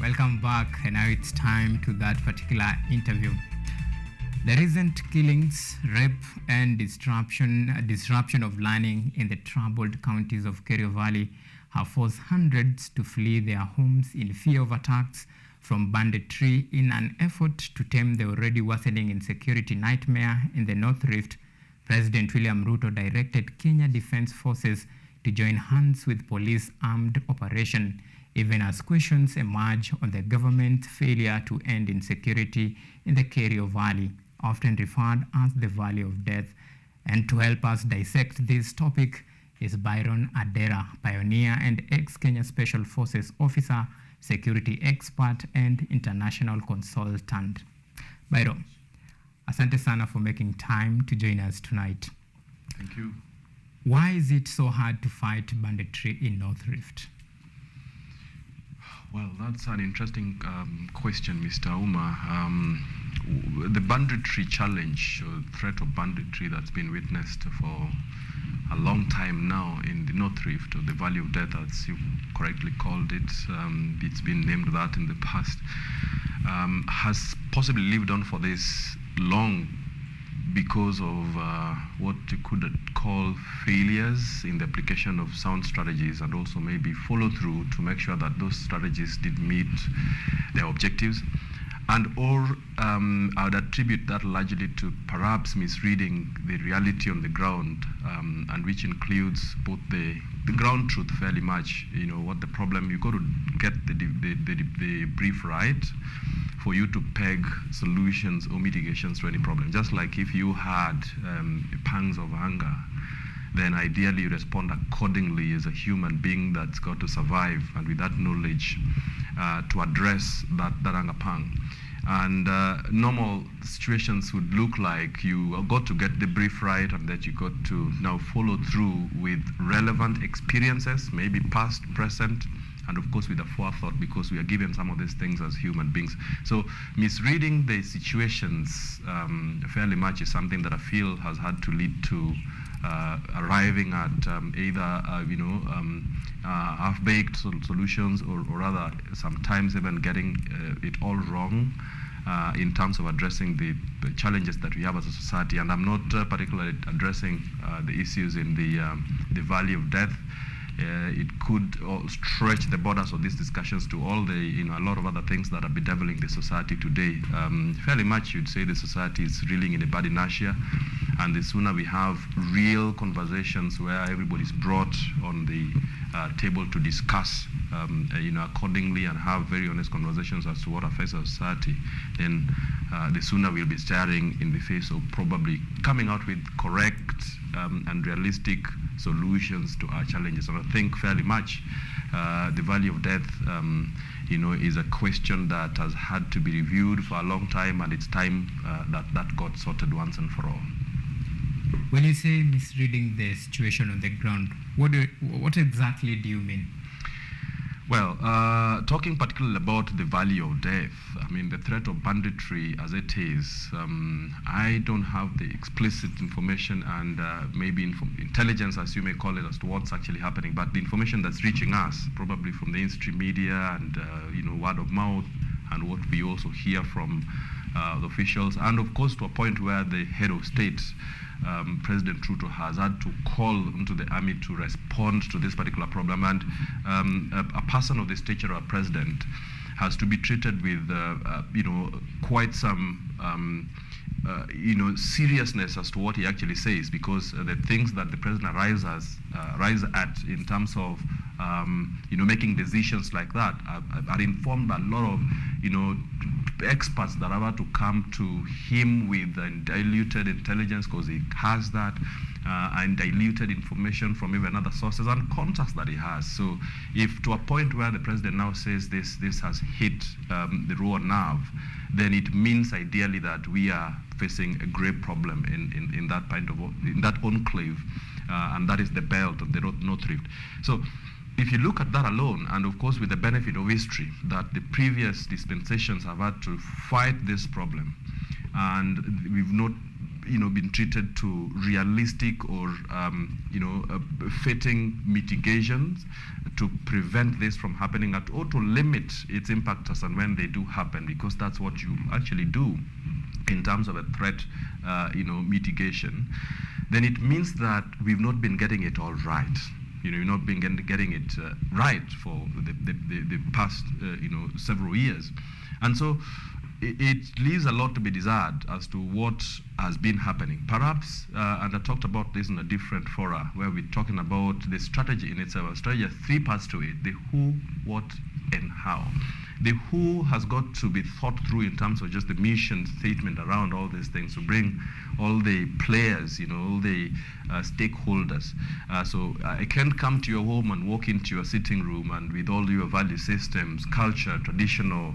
welcome back, and now it's time to that particular interview. The recent killings, rape, and disruption of learning in the troubled counties of Kerio Valley have forced hundreds to flee their homes in fear of attacks from banditry in an effort to tame the already worsening insecurity nightmare in the North Rift. President William Ruto directed Kenya Defence Forces to join hands with police armed operation, even as questions emerge on the government's failure to end insecurity in the Kerio Valley, often referred as the Valley of Death. And to help us dissect this topic is Byron Adera, pioneer and ex-Kenya Special Forces officer, security expert, and international consultant. Byron, asante sana for making time to join us tonight. Thank you. Why is it so hard to fight banditry in North Rift? Well, that's an interesting question, Mr. Uma. The banditry challenge, or threat of banditry that's been witnessed for a long time now in the North Rift, or the Valley of Death, as you correctly called it, it's been named that in the past, has possibly lived on for this long because of what you could call failures in the application of sound strategies, and also maybe follow through to make sure that those strategies did meet their objectives. I would attribute that largely to perhaps misreading the reality on the ground, and which includes both the ground truth fairly much. You know what the problem, you got to get the brief right for you to peg solutions or mitigations to any problem. Just like if you had pangs of anger, then ideally you respond accordingly as a human being that's got to survive, and with that knowledge to address that anger pang. And normal situations would look like you got to get the brief right, and that you got to now follow through with relevant experiences, maybe past, present, and of course with a forethought, because we are given some of these things as human beings. So misreading the situations fairly much is something that I feel has had to lead to arriving at either half-baked solutions, or rather sometimes even getting it all wrong in terms of addressing the challenges that we have as a society. And I'm not particularly addressing the issues in the Valley of Death. It could stretch the borders of these discussions to all the, a lot of other things that are bedeviling the society today. Fairly much, you'd say the society is reeling in a bad inertia, and the sooner we have real conversations where everybody's brought on the table to discuss, accordingly, and have very honest conversations as to what affects our society, then the sooner we'll be staring in the face of probably coming out with correct and realistic solutions to our challenges. And I think fairly much the Valley of Death, is a question that has had to be reviewed for a long time, and it's time that got sorted once and for all. When you say misreading the situation on the ground, what exactly do you mean? Well, talking particularly about the Valley of Death, I mean, the threat of banditry as it is, I don't have the explicit information and maybe intelligence, as you may call it, as to what's actually happening. But the information that's reaching us, probably from the industry media and, word of mouth, and what we also hear from the officials, and of course to a point where the head of state, President Ruto, has had to call into the army to respond to this particular problem. And a person of the stature of a president has to be treated with, quite some, seriousness as to what he actually says, because the things that the president arrives at in terms of, making decisions like that are informed by a lot of, experts that are about to come to him with diluted intelligence, because he has that, and diluted information from even other sources and contacts that he has. So if to a point where the president now says this has hit the raw nerve, then it means ideally that we are facing a grave problem in that enclave, and that is the belt of the North Rift. So if you look at that alone, and of course with the benefit of history, that the previous dispensations have had to fight this problem, and we've not been treated to realistic or fitting mitigations to prevent this from happening or to limit its impact as and when they do happen, because that's what you actually do in terms of a threat mitigation, then it means that we've not been getting it all right. We've not been getting it right for the past several years. And so it leaves a lot to be desired as to what has been happening. Perhaps, and I talked about this in a different fora, where we're talking about the strategy in itself. Strategy has three parts to it: the who, what, and how. The who has got to be thought through in terms of just the mission statement around all these things, to bring all the players, all the stakeholders. So I can't come to your home and walk into your sitting room and with all your value systems, culture, traditional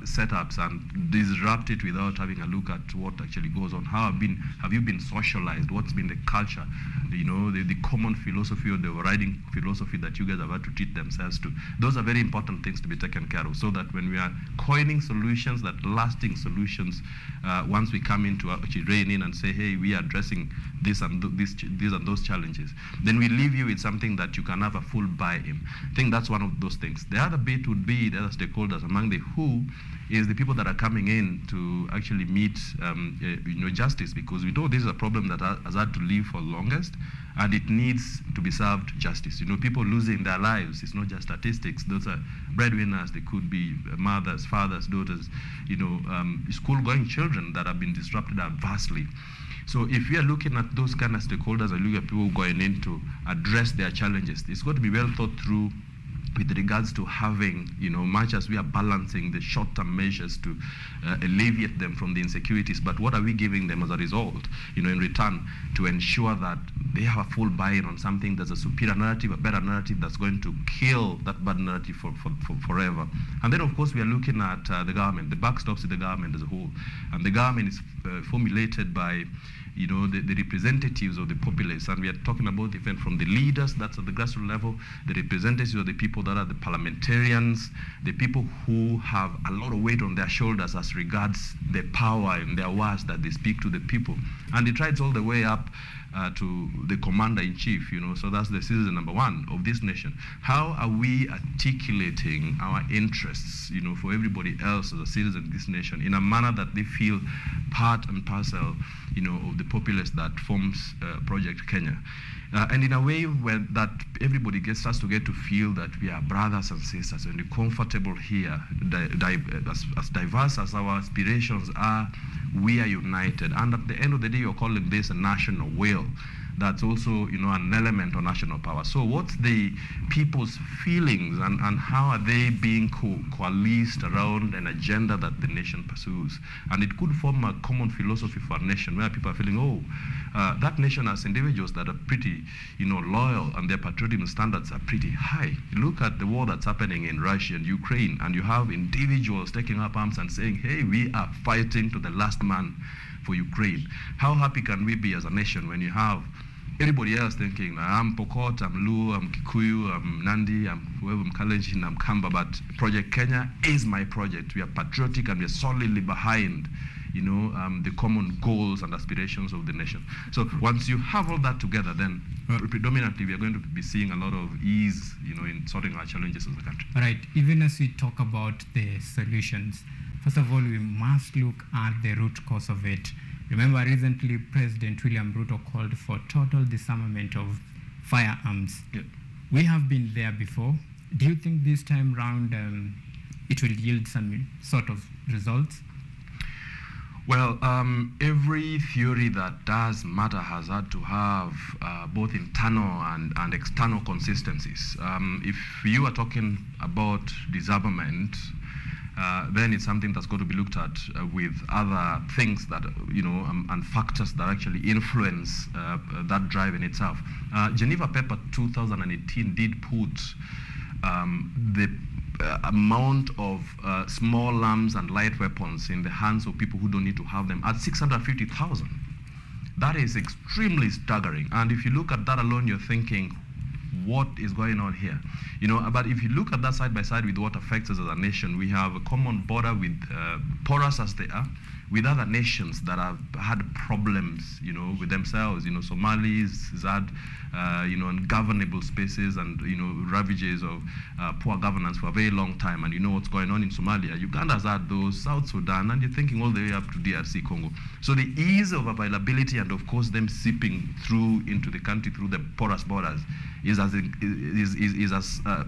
setups, and disrupt it without having a look at what actually goes on. How have you been socialized? What's been the culture? The common philosophy or the overriding philosophy that you guys have had to treat themselves to. Those are very important things to be taken care of, so that when we are coining solutions, that lasting solutions, once we come in to actually rein in and say, hey, we are addressing this and these and those challenges, then we leave you with something that you can have a full buy-in. I think that's one of those things. The other bit would be the other stakeholders. Among the who is the people that are coming in to actually meet justice, because we know this is a problem that has had to live for longest, and it needs to be served justice. People losing their lives, it's not just statistics. Those are breadwinners. They could be mothers, fathers, daughters, school-going children that have been disrupted vastly. So if we are looking at those kind of stakeholders and look at people going in to address their challenges, it's got to be well thought through with regards to having, much as we are balancing the short-term measures to alleviate them from the insecurities, but what are we giving them as a result, in return, to ensure that they have a full buy-in on something that's a superior narrative, a better narrative that's going to kill that bad narrative for forever. And then, of course, we are looking at the government. The buck stops with the government as a whole. And the government is formulated by the representatives of the populace, and we are talking about different from the leaders, that's at the grassroots level, the representatives of the people that are the parliamentarians, the people who have a lot of weight on their shoulders as regards the power and their words that they speak to the people. And it rides all the way up to the commander-in-chief, so that's the citizen number one of this nation. How are we articulating our interests, for everybody else as a citizen of this nation in a manner that they feel part and parcel, of the populace that forms Project Kenya? And in a way where that everybody starts to get to feel that we are brothers and sisters and we're comfortable here, as diverse as our aspirations are, we are united. And at the end of the day, you're calling this a national will. That's also, an element of national power. So what's the people's feelings and how are they being coalesced around an agenda that the nation pursues? And it could form a common philosophy for a nation where people are feeling, that nation has individuals that are pretty, loyal, and their patriotism standards are pretty high. You look at the war that's happening in Russia and Ukraine, and you have individuals taking up arms and saying, hey, we are fighting to the last man for Ukraine. How happy can we be as a nation when you have everybody else thinking, I'm Pokot, I'm Luo, I'm Kikuyu, I'm Nandi, I'm whoever, I'm Kalenjin, I'm Kamba, but Project Kenya is my project. We are patriotic and we are solidly behind, the common goals and aspirations of the nation. So once you have all that together, then predominantly we are going to be seeing a lot of ease, in sorting our challenges as a country. All right. Even as we talk about the solutions, first of all, we must look at the root cause of it. Remember, recently President William Ruto called for total disarmament of firearms. Yeah. We have been there before. Do you think this time round it will yield some sort of results? Well, every theory that does matter has had to have both internal and external consistencies. If you are talking about disarmament, then it's something that's got to be looked at with other things that, and factors that actually influence that drive in itself. Geneva Paper 2018 did put the amount of small arms and light weapons in the hands of people who don't need to have them at 650,000. That is extremely staggering. And if you look at that alone, you're thinking, what is going on here? But if you look at that side by side with what affects us as a nation, we have a common border with porous as they are. with other nations that have had problems, with themselves. Somalis has had, ungovernable spaces and, ravages of poor governance for a very long time, and you know what's going on in Somalia. Uganda has had those, South Sudan, and you're thinking all the way up to DRC Congo. So the ease of availability and, of course, them seeping through into the country through the porous borders is as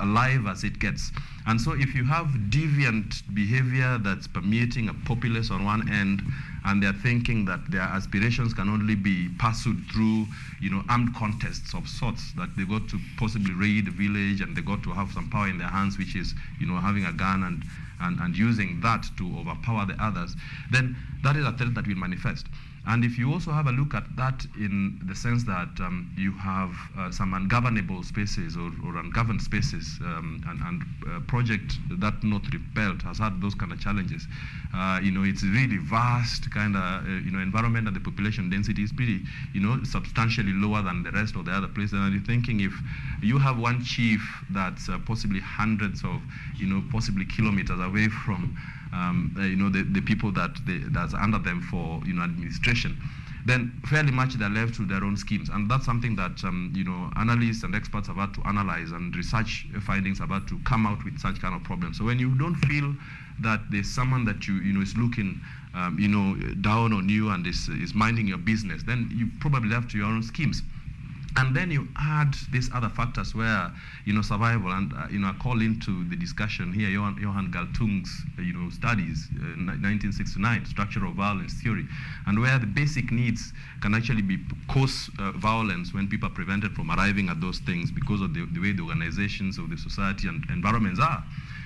alive as it gets. And so if you have deviant behavior that's permeating a populace on one end, and they're thinking that their aspirations can only be pursued through, armed contests of sorts, that they got to possibly raid a village and they got to have some power in their hands, which is, having a gun and using that to overpower the others, then that is a threat that will manifest. And if you also have a look at that in the sense that you have some ungovernable spaces or ungoverned spaces, and Project That North Belt has had those kind of challenges. It's a really vast kind of environment, and the population density is pretty substantially lower than the rest of the other places. And you're thinking, if you have one chief that's possibly hundreds of possibly kilometers away from the people that's under them for administration, then fairly much they're left to their own schemes. And that's something that analysts and experts have had to analyze, and research findings have had to come out with such kind of problems. So when you don't feel that there's someone that is looking down on you and is minding your business, then you probably left to your own schemes. And then you add these other factors where, survival, and, I call into the discussion here Johan Galtung's, studies, 1969, structural violence theory, and where the basic needs can actually be cause violence when people are prevented from arriving at those things because of the way the organizations of the society and environments are.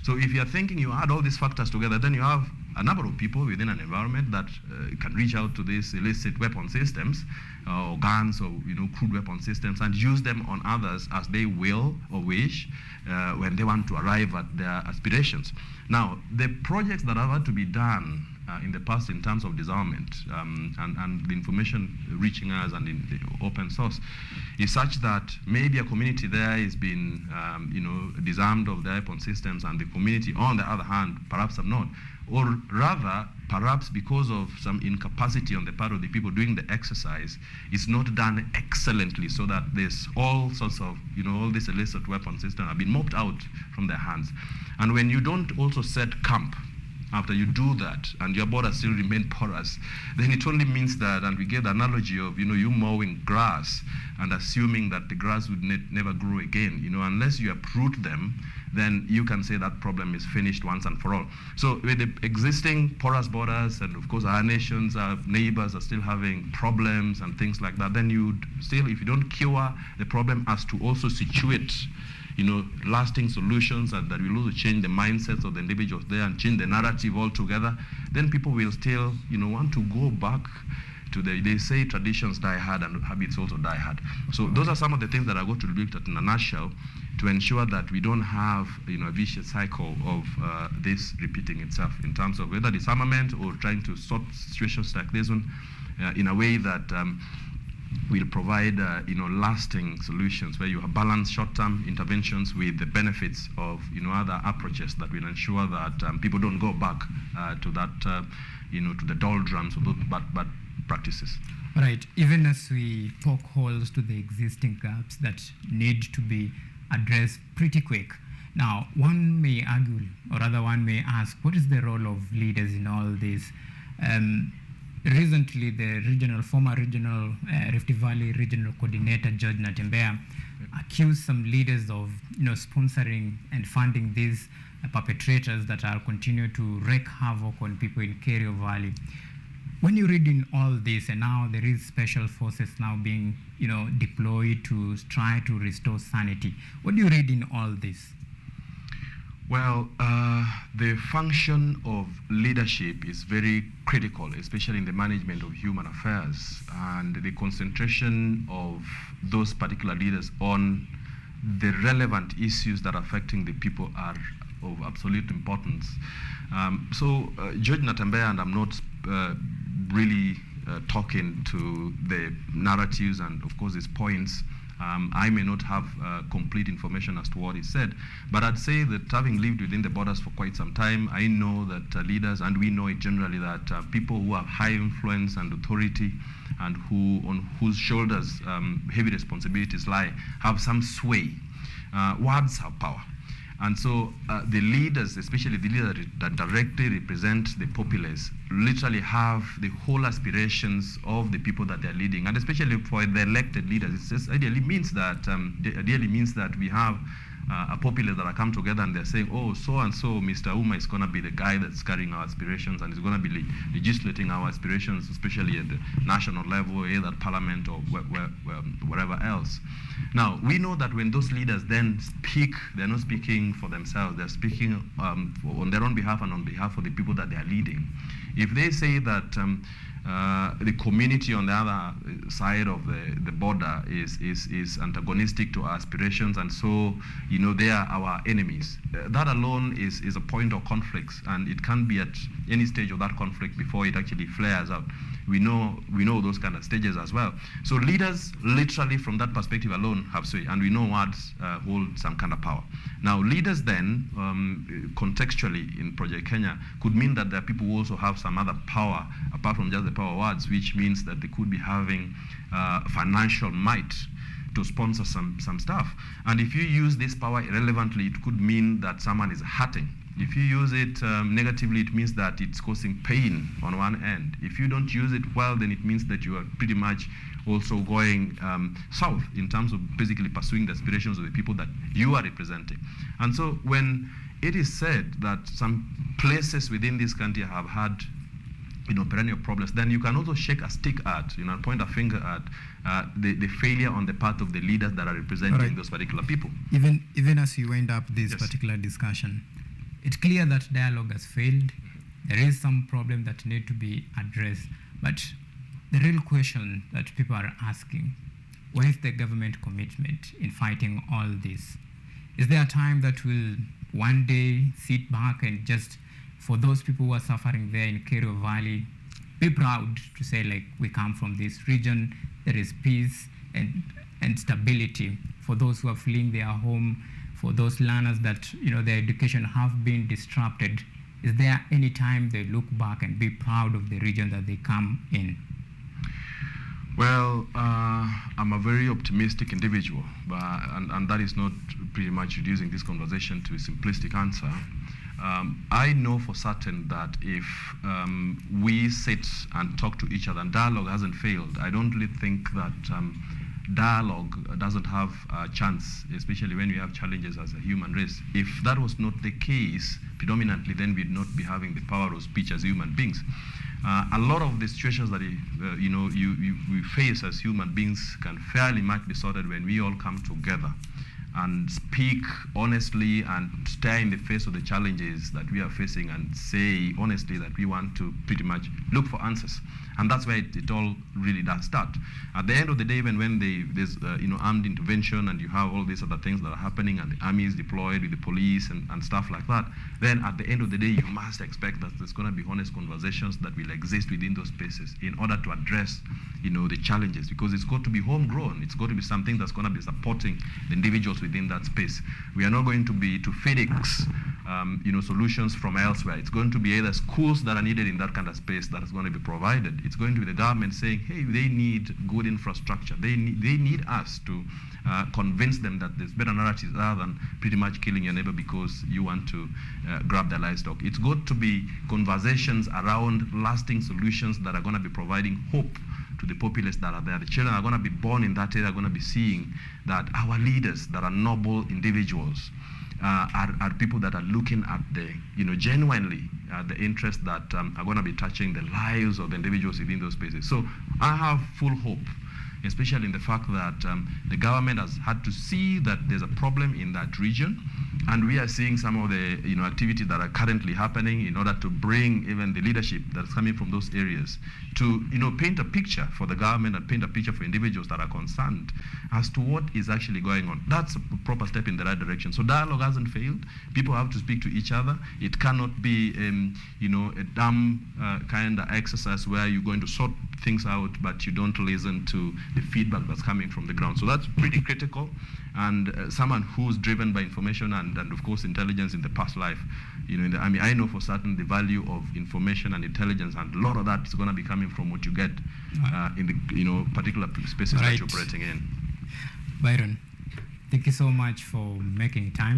So if you're thinking you add all these factors together, then you have a number of people within an environment that can reach out to these illicit weapon systems, or guns, or crude weapon systems, and use them on others as they will or wish when they want to arrive at their aspirations. Now, the projects that have had to be done in the past in terms of disarmament, and the information reaching us and in the open source, is such that maybe a community there is being disarmed of their weapon systems, and the community on the other hand perhaps have not, or rather perhaps because of some incapacity on the part of the people doing the exercise, it's not done excellently, so that there's all sorts of all these illicit weapon systems have been mopped out from their hands. And when you don't also set camp after you do that, and your borders still remain porous, then it only means that, and we get the analogy of you mowing grass and assuming that the grass would never grow again. Unless you uproot them, then you can say that problem is finished once and for all. So with the existing porous borders, and of course our nations, our neighbors are still having problems and things like that, then you'd still, if you don't cure the problem as to also situate lasting solutions that will also change the mindsets of the individuals there and change the narrative altogether, then people will still, want to go back to they say traditions die hard and habits also die hard. So those are some of the things that are going to be looked at in a nutshell to ensure that we don't have, a vicious cycle of this repeating itself in terms of whether disarmament or trying to sort situations like this one in a way that will provide lasting solutions, where you have balanced short-term interventions with the benefits of other approaches that will ensure that people don't go back to that to the doldrums of those bad practices. Right. Even as we poke holes to the existing gaps that need to be addressed pretty quick. Now, one may argue, or rather one may ask, what is the role of leaders in all this? Recently, the former regional Rift Valley regional coordinator George Natembeya accused some leaders of sponsoring and funding these perpetrators that are continue to wreak havoc on people in Kerio Valley. When you read in all this, and now there is special forces now being deployed to try to restore sanity, what do you read in all this? Well, the function of leadership is very critical, especially in the management of human affairs, and the concentration of those particular leaders on the relevant issues that are affecting the people are of absolute importance. George Natembeya, and I'm not really talking to the narratives and of course his points I may not have complete information as to what he said, but I'd say that having lived within the borders for quite some time, I know that leaders, and we know it generally, that people who have high influence and authority and on whose shoulders heavy responsibilities lie have some sway. Words have power. And so the leaders, especially the leaders that directly represent the populace, literally have the whole aspirations of the people that they're leading. And especially for the elected leaders, it ideally means that we have a populace that are come together and they're saying, oh, so-and-so, Mr. Uma is going to be the guy that's carrying our aspirations and is going to be legislating our aspirations, especially at the national level, either at parliament or wherever else. Now, we know that when those leaders then speak, they're not speaking for themselves, they're speaking on their own behalf and on behalf of the people that they're leading. If they say that the community on the other side of the border is antagonistic to our aspirations, and so, they are our enemies, that alone is a point of conflict, and it can be at any stage of that conflict before it actually flares out. We know those kind of stages as well. So leaders, literally from that perspective alone, have sway, and we know words hold some kind of power. Now, leaders then, contextually in Project Kenya, could mean that there are people who also have some other power apart from just the power of words, which means that they could be having financial might to sponsor some stuff. And if you use this power irrelevantly, it could mean that someone is hurting. If you use it negatively, it means that it's causing pain on one end. If you don't use it well, then it means that you are pretty much also going south in terms of basically pursuing the aspirations of the people that you are representing. And so when it is said that some places within this country have had perennial problems, then you can also shake a stick at, point a finger at the failure on the part of the leaders that are representing those particular people. Even as you wind up this Yes. particular discussion, it's clear that dialogue has failed. There is some problem that need to be addressed, but the real question that people are asking, what is the government commitment in fighting all this? Is there a time that will one day sit back and just, for those people who are suffering there in Kerio Valley, be proud to say, like, we come from this region, there is peace and stability for those who are fleeing their home, for those learners that their education have been disrupted? Is there any time they look back and be proud of the region that they come in? Well, I'm a very optimistic individual, and that is not pretty much reducing this conversation to a simplistic answer. I know for certain that if we sit and talk to each other, and dialogue hasn't failed, I don't really think that dialogue doesn't have a chance, especially when we have challenges as a human race. If that was not the case, predominantly, then we'd not be having the power of speech as human beings. A lot of the situations that we face as human beings can fairly much be sorted when we all come together and speak honestly and stare in the face of the challenges that we are facing and say honestly that we want to pretty much look for answers. And that's where it all really does start. At the end of the day, even when there's armed intervention and you have all these other things that are happening and the army is deployed with the police and stuff like that, then at the end of the day, you must expect that there's going to be honest conversations that will exist within those spaces in order to address the challenges, because it's got to be homegrown. It's got to be something that's going to be supporting the individuals within that space. We are not going to be to FedEx solutions from elsewhere. It's going to be either schools that are needed in that kind of space that is going to be provided. It's going to be the government saying, hey, they need good infrastructure. They need us to convince them that there's better narratives other than pretty much killing your neighbor because you want to grab their livestock. It's got to be conversations around lasting solutions that are going to be providing hope to the populace that are there. The children are going to be born in that area, are going to be seeing that our leaders that are noble individuals are people that are looking at genuinely the interests that are going to be touching the lives of the individuals within those spaces. So I have full hope, especially in the fact that the government has had to see that there's a problem in that region, and we are seeing some of the activities that are currently happening in order to bring even the leadership that's coming from those areas to paint a picture for the government and paint a picture for individuals that are concerned as to what is actually going on. That's a proper step in the right direction. So dialogue hasn't failed. People have to speak to each other. It cannot be a dumb kind of exercise where you're going to sort things out, but you don't listen to the feedback that's coming from the ground. So that's pretty critical. And someone who's driven by information and of course intelligence in the past life, you know, in the army, I know for certain the value of information and intelligence, and a lot of that is going to be coming from what you get in the, you know, particular spaces that you're operating in. Byron, thank you so much for making time.